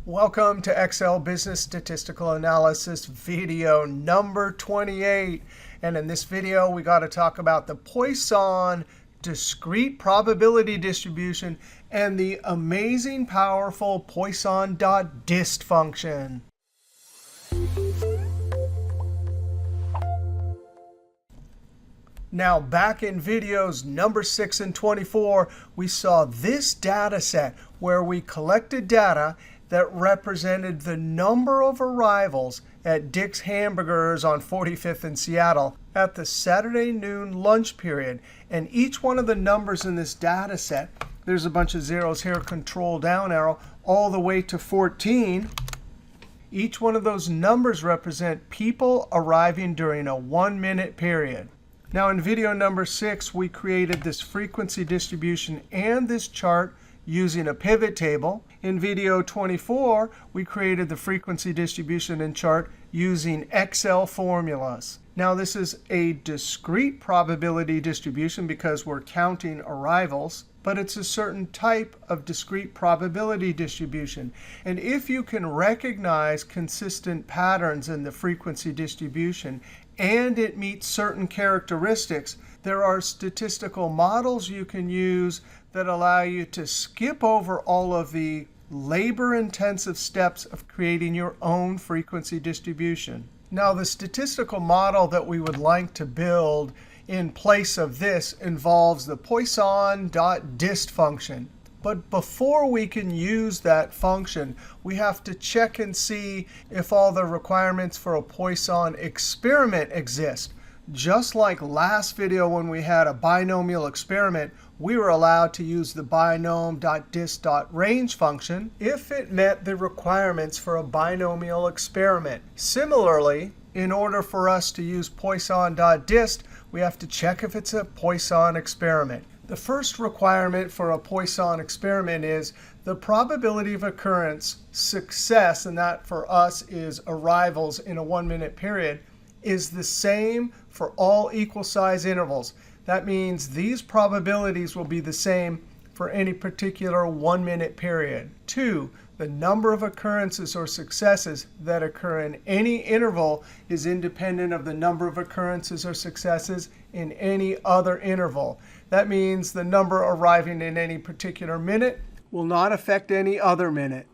Welcome to Excel Business Statistical Analysis video number 28. And in this video, we got to talk about the Poisson discrete probability distribution and the amazing, powerful Poisson.DIST function. Now, back in videos number 6 and 24, we saw this data set where we collected data that represented the number of arrivals at Dick's Hamburgers on 45th in Seattle at the Saturday noon lunch period. And each one of the numbers in this data set, there's a bunch of zeros here, control down arrow, all the way to 14. Each one of those numbers represent people arriving during a 1-minute period. Now, in video number 6, we created this frequency distribution and this chart using a pivot table. In video 24, we created the frequency distribution and chart using Excel formulas. Now, this is a discrete probability distribution because we're counting arrivals, but it's a certain type of discrete probability distribution. And if you can recognize consistent patterns in the frequency distribution and it meets certain characteristics, there are statistical models you can use that allow you to skip over all of the labor-intensive steps of creating your own frequency distribution. Now, the statistical model that we would like to build in place of this involves the Poisson.DIST function. But before we can use that function, we have to check and see if all the requirements for a Poisson experiment exist. Just like last video when we had a binomial experiment, we were allowed to use the binom.dist.range function if it met the requirements for a binomial experiment. Similarly, in order for us to use Poisson.dist, we have to check if it's a Poisson experiment. The first requirement for a Poisson experiment is the probability of occurrence success, and that for us is arrivals in a 1-minute period, is the same for all equal size intervals. That means these probabilities will be the same for any particular 1-minute period. 2, the number of occurrences or successes that occur in any interval is independent of the number of occurrences or successes in any other interval. That means the number arriving in any particular minute will not affect any other minute.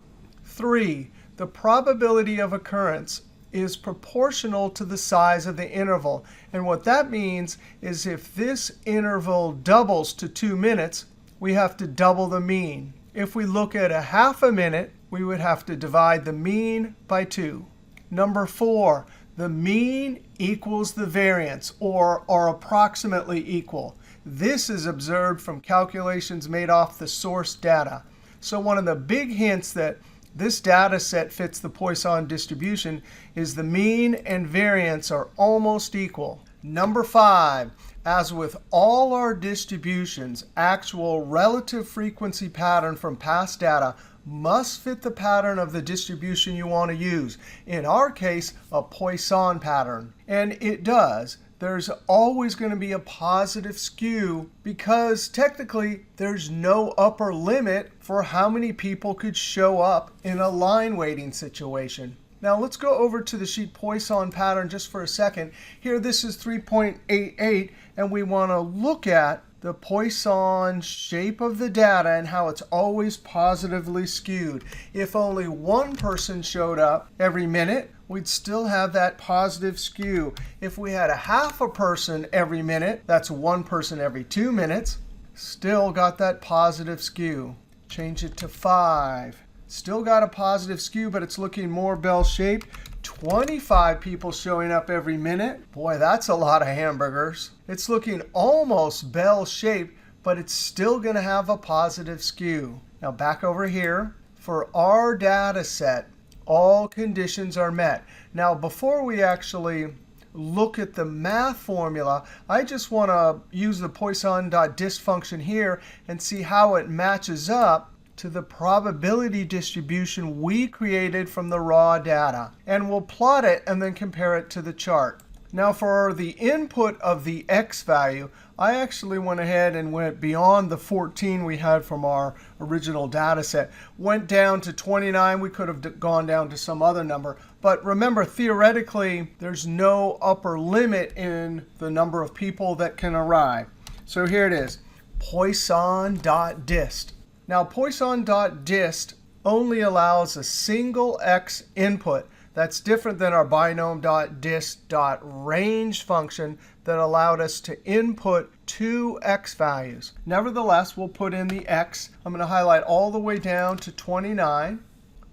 3, the probability of occurrence is proportional to the size of the interval. And what that means is if this interval doubles to 2 minutes, we have to double the mean. If we look at a half a minute, we would have to divide the mean by 2. Number 4, the mean equals the variance, or are approximately equal. This is observed from calculations made off the source data. So one of the big hints that this data set fits the Poisson distribution is the mean and variance are almost equal. Number 5, as with all our distributions, actual relative frequency pattern from past data must fit the pattern of the distribution you want to use. In our case, a Poisson pattern. And it does. There's always going to be a positive skew because technically there's no upper limit for how many people could show up in a line weighting situation. Now let's go over to the sheet Poisson pattern just for a second. Here this is 3.88, and we want to look at the Poisson shape of the data and how it's always positively skewed. If only one person showed up every minute, we'd still have that positive skew. If we had a half a person every minute, that's one person every 2 minutes, still got that positive skew. Change it to 5. Still got a positive skew, but it's looking more bell-shaped. 25 people showing up every minute. Boy, that's a lot of hamburgers. It's looking almost bell-shaped, but it's still going to have a positive skew. Now back over here, for our data set, all conditions are met. Now, before we actually look at the math formula, I just want to use the Poisson.dist function here and see how it matches up to the probability distribution we created from the raw data. And we'll plot it and then compare it to the chart. Now for the input of the x value, I actually went ahead and went beyond the 14 we had from our original data set. Went down to 29. We could have gone down to some other number. But remember, theoretically, there's no upper limit in the number of people that can arrive. So here it is, Poisson.DIST. Now Poisson.DIST only allows a single x input. That's different than our binom.dist.range function that allowed us to input two x values. Nevertheless, we'll put in the x. I'm going to highlight all the way down to 29.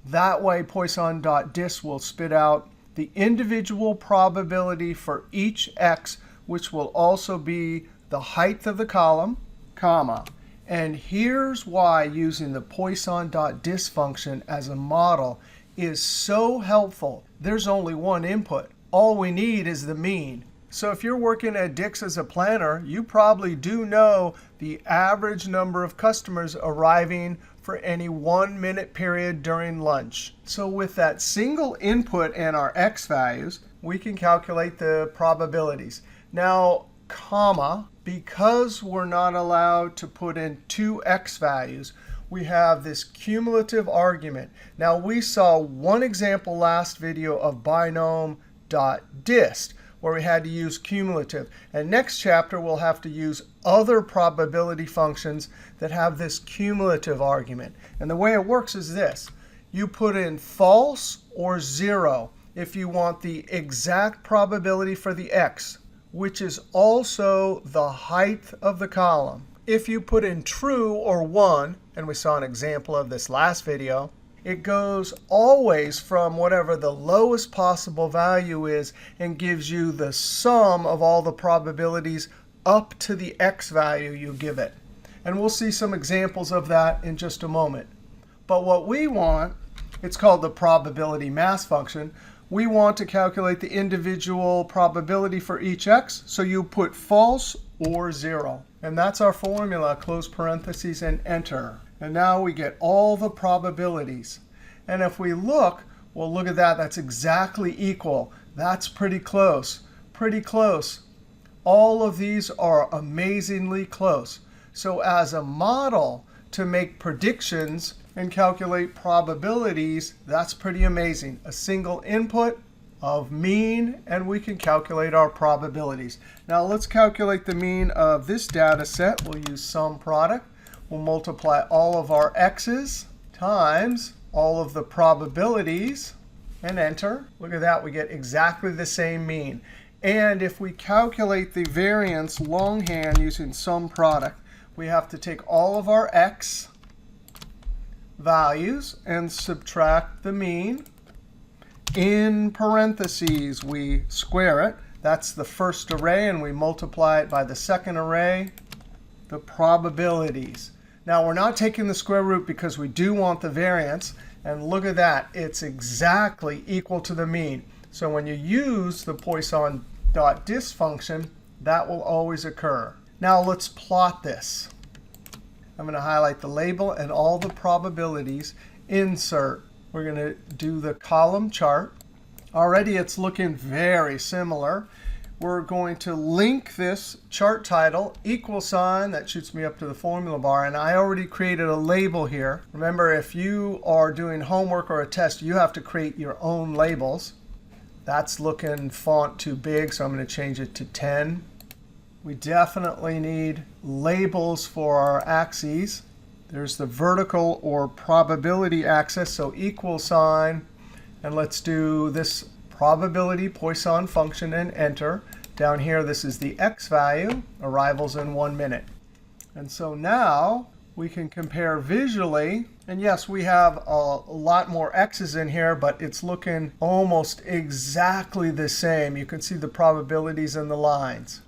That way, Poisson.dist will spit out the individual probability for each x, which will also be the height of the column, comma. And here's why using the Poisson.dist function as a model is so helpful. There's only one input. All we need is the mean. So if you're working at Dick's as a planner, you probably do know the average number of customers arriving for any 1 minute period during lunch. So with that single input and our x values, we can calculate the probabilities. Now, comma, because we're not allowed to put in two x values, we have this cumulative argument. Now, we saw one example last video of binom.dist, where we had to use cumulative. And next chapter, we'll have to use other probability functions that have this cumulative argument. And the way it works is this. You put in false or 0 if you want the exact probability for the x, which is also the height of the column. If you put in true or 1, and we saw an example of this last video, it goes always from whatever the lowest possible value is and gives you the sum of all the probabilities up to the x value you give it. And we'll see some examples of that in just a moment. But what we want, it's called the probability mass function. We want to calculate the individual probability for each x. So you put false or 0. And that's our formula, close parentheses and enter. And now we get all the probabilities. And if we look, well, look at that. That's exactly equal. That's pretty close. Pretty close. All of these are amazingly close. So as a model to make predictions and calculate probabilities, that's pretty amazing. A single input of mean, and we can calculate our probabilities. Now let's calculate the mean of this data set. We'll use sum product. We'll multiply all of our x's times all of the probabilities and enter. Look at that. We get exactly the same mean. And if we calculate the variance longhand using sum product, we have to take all of our x values and subtract the mean. In parentheses, we square it. That's the first array, and we multiply it by the second array, the probabilities. Now, we're not taking the square root because we do want the variance. And look at that. It's exactly equal to the mean. So when you use the Poisson.dist function, that will always occur. Now, let's plot this. I'm going to highlight the label and all the probabilities. Insert. We're going to do the column chart. Already, it's looking very similar. We're going to link this chart title, equal sign. That shoots me up to the formula bar. And I already created a label here. Remember, if you are doing homework or a test, you have to create your own labels. That's looking font too big, so I'm going to change it to 10. We definitely need labels for our axes. There's the vertical or probability axis, so equal sign. And let's do this probability Poisson function and enter. Down here, this is the x value, arrivals in 1 minute. And so now we can compare visually. And yes, we have a lot more x's in here, but it's looking almost exactly the same. You can see the probabilities in the lines.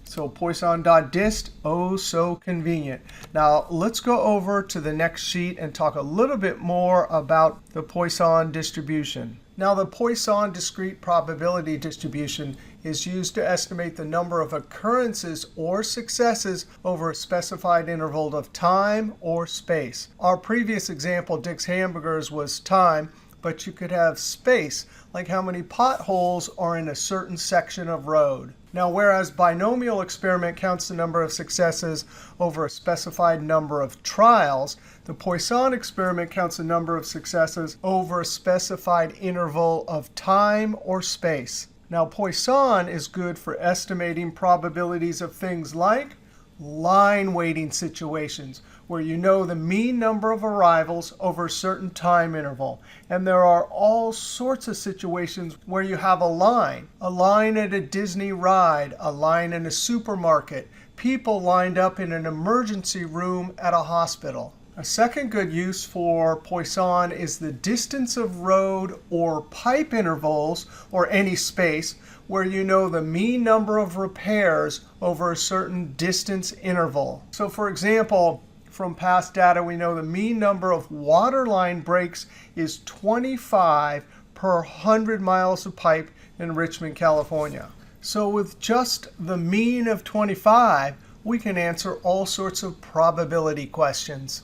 So Poisson.dist, oh so convenient. Now let's go over to the next sheet and talk a little bit more about the Poisson distribution. Now the Poisson discrete probability distribution is used to estimate the number of occurrences or successes over a specified interval of time or space. Our previous example, Dick's Hamburgers, was time. but you could have space, like how many potholes are in a certain section of road. Now, whereas binomial experiment counts the number of successes over a specified number of trials, the Poisson experiment counts the number of successes over a specified interval of time or space. Now, Poisson is good for estimating probabilities of things like line waiting situations, where you know the mean number of arrivals over a certain time interval. And there are all sorts of situations where you have a line at a Disney ride, a line in a supermarket, people lined up in an emergency room at a hospital. A second good use for Poisson is the distance of road or pipe intervals, or any space, where you know the mean number of repairs over a certain distance interval. So for example, from past data, we know the mean number of water line breaks is 25 per 100 miles of pipe in Richmond, California. So with just the mean of 25, we can answer all sorts of probability questions.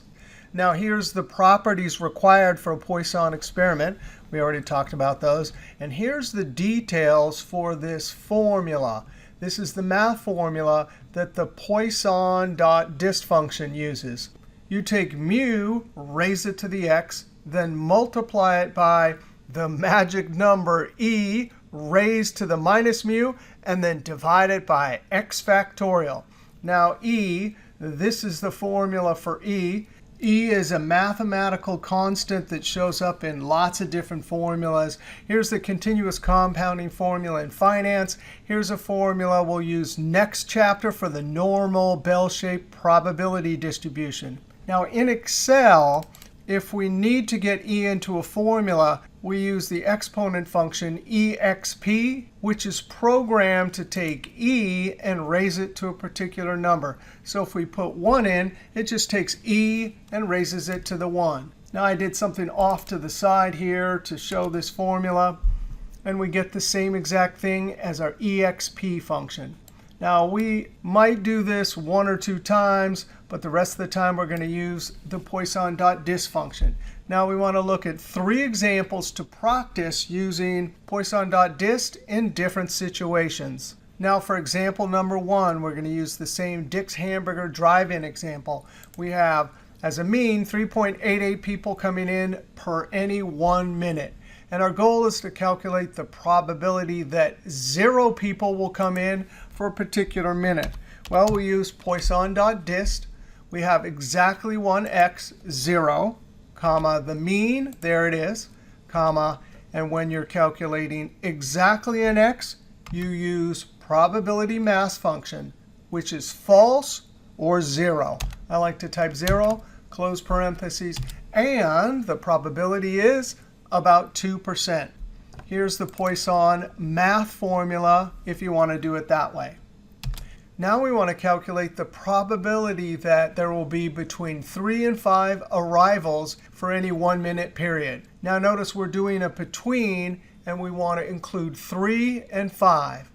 Now here's the properties required for a Poisson experiment. We already talked about those. And here's the details for this formula. This is the math formula that the Poisson.DIST function uses. You take mu, raise it to the x, then multiply it by the magic number e raised to the minus mu, and then divide it by x factorial. Now e, this is the formula for e. E is a mathematical constant that shows up in lots of different formulas. Here's the continuous compounding formula in finance. Here's a formula we'll use next chapter for the normal bell-shaped probability distribution. Now in Excel, if we need to get e into a formula, we use the exponent function exp, which is programmed to take e and raise it to a particular number. So if we put 1 in, it just takes e and raises it to the 1. Now I did something off to the side here to show this formula, and we get the same exact thing as our exp function. Now we might do this 1 or 2 times, but the rest of the time we're going to use the Poisson.DIST function. Now we want to look at 3 examples to practice using Poisson.DIST in different situations. Now for example number 1, we're going to use the same Dick's Hamburger drive-in example. We have, as a mean, 3.88 people coming in per any 1 minute. And our goal is to calculate the probability that 0 people will come in for a particular minute. Well, we use Poisson.DIST. We have exactly one x, 0, comma, the mean, there it is, comma, and when you're calculating exactly an x, you use probability mass function, which is false or 0. I like to type 0, close parentheses, and the probability is about 2%. Here's the Poisson math formula if you want to do it that way. Now we want to calculate the probability that there will be between 3 and 5 arrivals for any 1 minute period. Now notice we're doing a between, and we want to include 3 and 5.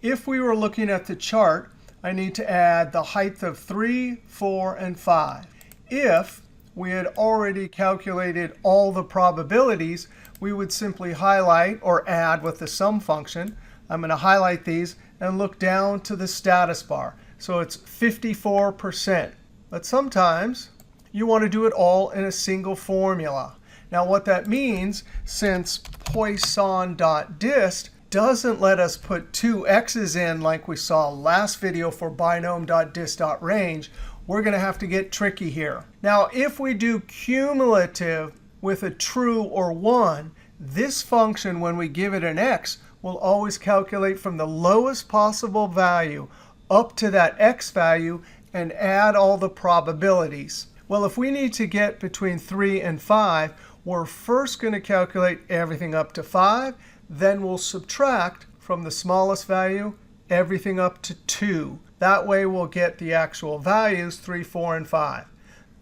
If we were looking at the chart, I need to add the height of 3, 4, and 5. If we had already calculated all the probabilities, we would simply highlight or add with the sum function. I'm going to highlight these and look down to the status bar. So it's 54%. But sometimes you want to do it all in a single formula. Now what that means, since Poisson.DIST doesn't let us put 2 x's in like we saw last video for binom.dist.range, we're going to have to get tricky here. Now if we do cumulative with a true or 1, this function, when we give it an x, will always calculate from the lowest possible value up to that x value and add all the probabilities. Well, if we need to get between 3 and 5, we're first going to calculate everything up to 5. Then we'll subtract from the smallest value everything up to 2. That way we'll get the actual values, 3, 4, and 5.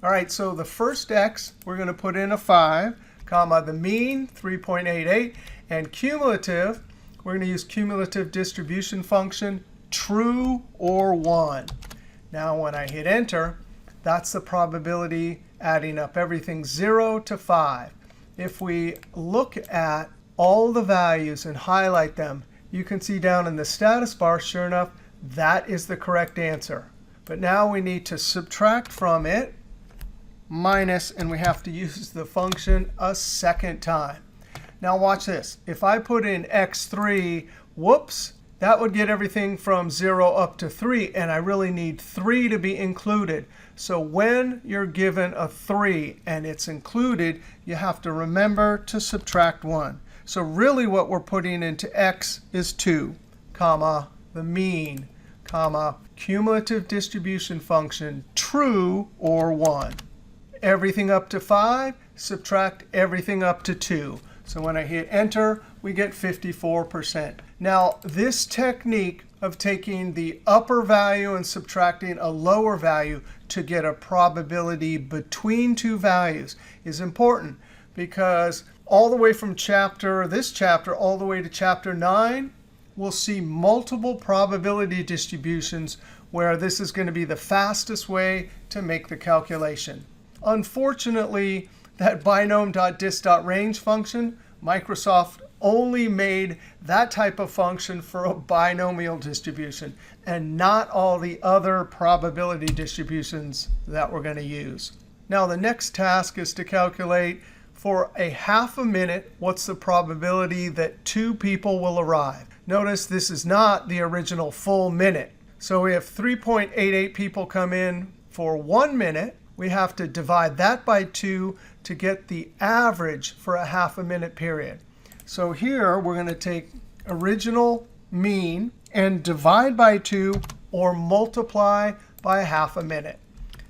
All right, so the first x, we're going to put in a 5, comma, the mean, 3.88, and cumulative, we're going to use cumulative distribution function, true or 1. Now when I hit enter, that's the probability adding up everything 0 to 5. If we look at all the values and highlight them, you can see down in the status bar, sure enough, that is the correct answer. But now we need to subtract from it, minus, and we have to use the function a second time. Now watch this. If I put in x3, whoops, that would get everything from 0 up to 3, and I really need 3 to be included. So when you're given a 3 and it's included, you have to remember to subtract 1. So really what we're putting into x is 2, comma, the mean, comma, cumulative distribution function, true or 1. Everything up to 5, subtract everything up to 2. So when I hit enter, we get 54%. Now, this technique of taking the upper value and subtracting a lower value to get a probability between two values is important, because all the way from this chapter, all the way to chapter 9, we'll see multiple probability distributions where this is going to be the fastest way to make the calculation. Unfortunately, that binom.dist.range function, Microsoft only made that type of function for a binomial distribution and not all the other probability distributions that we're going to use. Now, the next task is to calculate for a half a minute what's the probability that 2 people will arrive. Notice this is not the original full minute. So we have 3.88 people come in for 1 minute. We have to divide that by 2 to get the average for a half a minute period. So here we're going to take original mean and divide by 2 or multiply by a half a minute.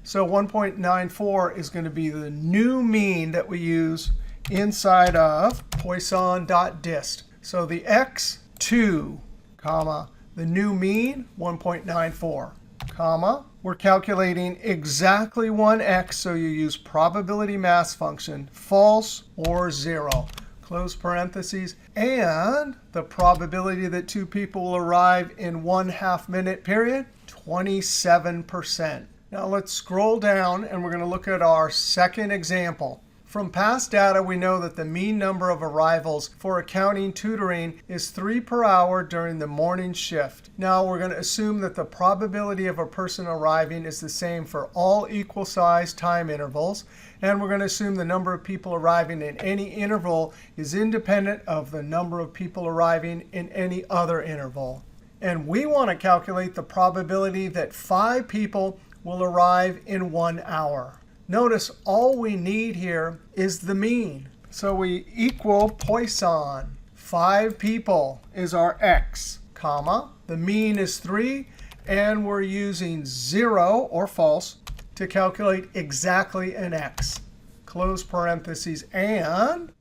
So 1.94 is going to be the new mean that we use inside of Poisson.DIST. So the x2, comma, the new mean, 1.94, comma. We're calculating exactly 1x, so you use probability mass function, false or 0. Close parentheses. And the probability that 2 people will arrive in 1/2 minute period, 27%. Now let's scroll down, and we're going to look at our second example. From past data, we know that the mean number of arrivals for accounting tutoring is 3 per hour during the morning shift. Now we're going to assume that the probability of a person arriving is the same for all equal size time intervals. And we're going to assume the number of people arriving in any interval is independent of the number of people arriving in any other interval. And we want to calculate the probability that 5 people will arrive in 1 hour. Notice all we need here is the mean. So we equal Poisson. 5 people is our x, comma. The mean is 3, and we're using 0 or false to calculate exactly an x. Close parentheses. And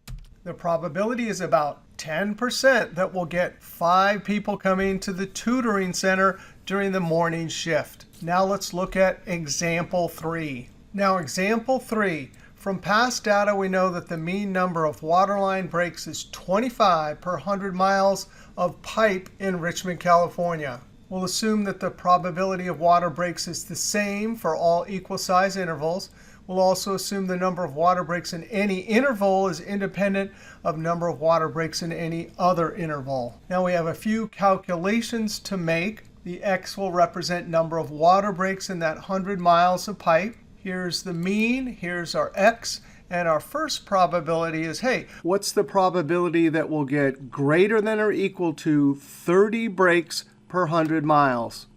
the probability is about 10% that we'll get 5 people coming to the tutoring center during the morning shift. Now let's look at example 3. Now, example 3, from past data, we know that the mean number of waterline breaks is 25 per 100 miles of pipe in Richmond, California. We'll assume that the probability of water breaks is the same for all equal size intervals. We'll also assume the number of water breaks in any interval is independent of number of water breaks in any other interval. Now we have a few calculations to make. The x will represent number of water breaks in that 100 miles of pipe. Here's the mean. Here's our x. And our first probability is, hey, what's the probability that we'll get greater than or equal to 30 breaks per 100 miles?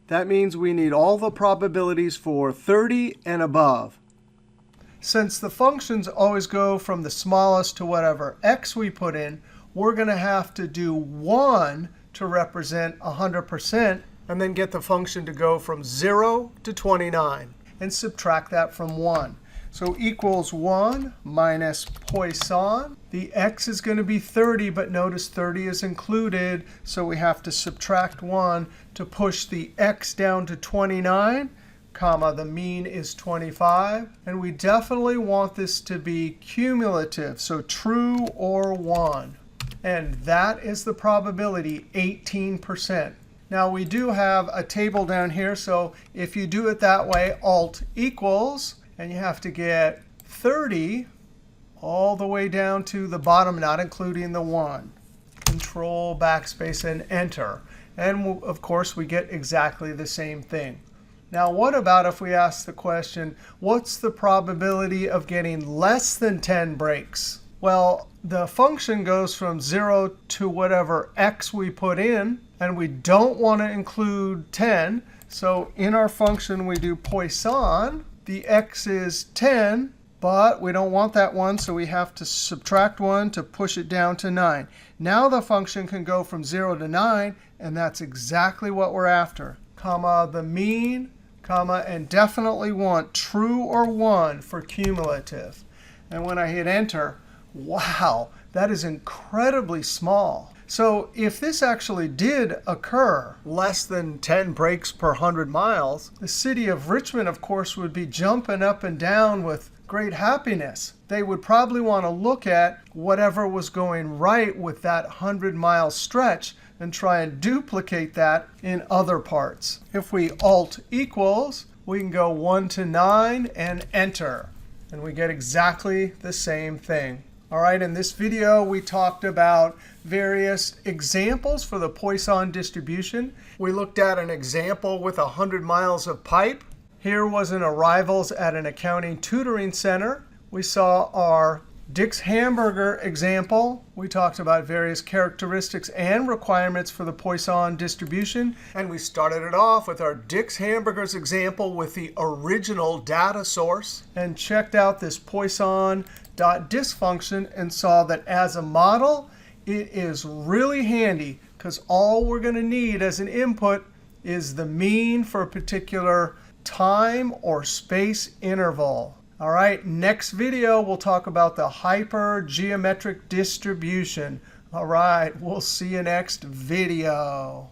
That means we need all the probabilities for 30 and above. Since the functions always go from the smallest to whatever x we put in, we're going to have to do 1 to represent 100%, and then get the function to go from 0 to 29. And subtract that from 1. So equals 1 minus Poisson. The x is going to be 30, but notice 30 is included, so we have to subtract 1 to push the x down to 29, comma, the mean is 25. And we definitely want this to be cumulative, so true or 1. And that is the probability, 18%. Now, we do have a table down here. So if you do it that way, Alt equals, and you have to get 30 all the way down to the bottom, not including the 1. Control backspace and enter. And of course, we get exactly the same thing. Now, what about if we ask the question, what's the probability of getting less than 10 breaks? Well, the function goes from 0 to whatever x we put in, and we don't want to include 10. So in our function, we do Poisson. The x is 10, but we don't want that 1, so we have to subtract 1 to push it down to 9. Now the function can go from 0 to 9, and that's exactly what we're after. Comma the mean, comma, and definitely want true or 1 for cumulative. And when I hit enter, wow, that is incredibly small. So if this actually did occur, less than 10 breaks per 100 miles, the city of Richmond, of course, would be jumping up and down with great happiness. They would probably want to look at whatever was going right with that 100-mile stretch and try and duplicate that in other parts. If we Alt equals, we can go 1 to 9 and enter. And we get exactly the same thing. All right, in this video, we talked about various examples for the Poisson distribution. We looked at an example with 100 miles of pipe. Here was an arrivals at an accounting tutoring center. We saw our Dick's Hamburger example. We talked about various characteristics and requirements for the Poisson distribution. And we started it off with our Dick's Hamburgers example with the original data source and checked out this Poisson.DIST function and saw that as a model, it is really handy because all we're going to need as an input is the mean for a particular time or space interval. All right, next video, we'll talk about the hypergeometric distribution. All right, we'll see you next video.